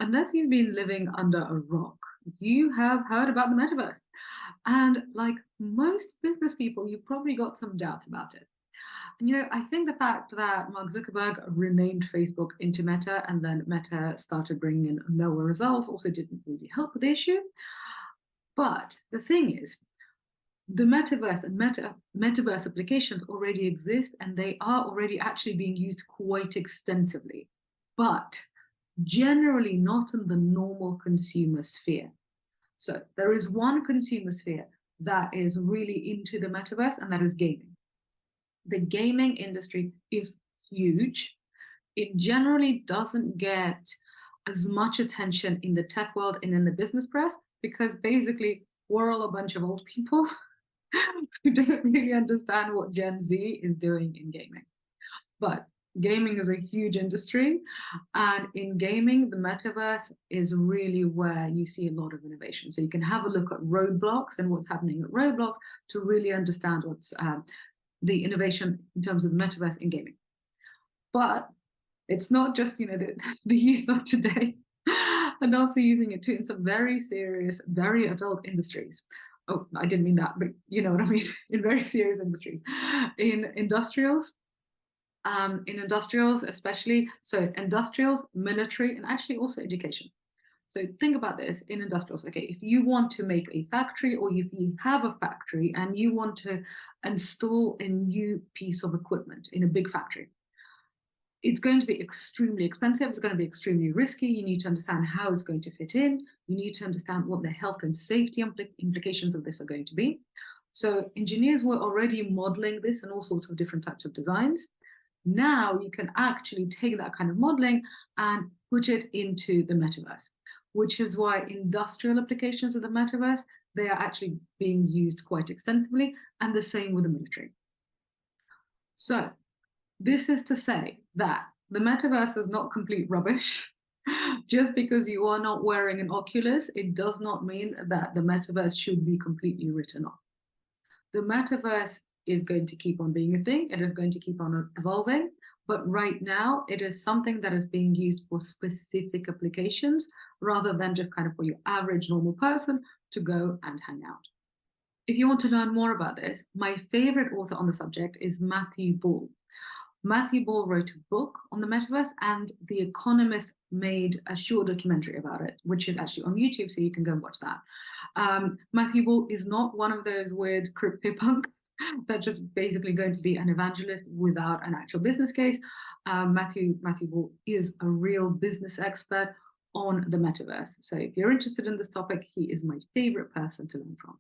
unless you've been living under a rock, you have heard about the metaverse. And like most business people, you've probably got some doubts about it. And I think the fact that Mark Zuckerberg renamed Facebook into Meta and then Meta started bringing in lower results also didn't really help with the issue. But the thing is, the metaverse and metaverse applications already exist and they are already actually being used quite extensively, but generally not in the normal consumer sphere. So there is one consumer sphere that is really into the metaverse, and that is gaming. The gaming industry is huge. It generally doesn't get as much attention in the tech world and in the business press because basically we're all a bunch of old people who don't really understand what Gen Z is doing in gaming. But gaming is a huge industry, and in gaming, the metaverse is really where you see a lot of innovation. So you can have a look at Roblox and what's happening at Roblox to really understand what's the innovation in terms of the metaverse in gaming. But it's not just the youth of today, and also using it too in some very serious, very adult industries. Oh, I didn't mean that, but you know what I mean. In very serious industries, in industrials, especially, so industrials, military, and actually also education. So think about this in industrials. Okay, if you want to make a factory, or if you have a factory and you want to install a new piece of equipment in a big factory, it's going to be extremely expensive. It's going to be extremely risky. You need to understand how it's going to fit in. You need to understand what the health and safety implications of this are going to be. So engineers were already modeling this in all sorts of different types of designs. Now you can actually take that kind of modeling and put it into the metaverse, which is why industrial applications of the metaverse, they are actually being used quite extensively, and the same with the military. So this is to say that the metaverse is not complete rubbish. Just because you are not wearing an Oculus, it does not mean that the metaverse should be completely written off. The metaverse is going to keep on being a thing. It is going to keep on evolving. But right now, it is something that is being used for specific applications rather than just kind of for your average normal person to go and hang out. If you want to learn more about this, my favorite author on the subject is Matthew Ball. Matthew Ball wrote a book on the metaverse, and The Economist made a short documentary about it, which is actually on YouTube, so you can go and watch that. Matthew Ball is not one of those weird CryptoPunks that's just basically going to be an evangelist without an actual business case. Matthew Ball is a real business expert on the metaverse. So if you're interested in this topic, he is my favorite person to learn from.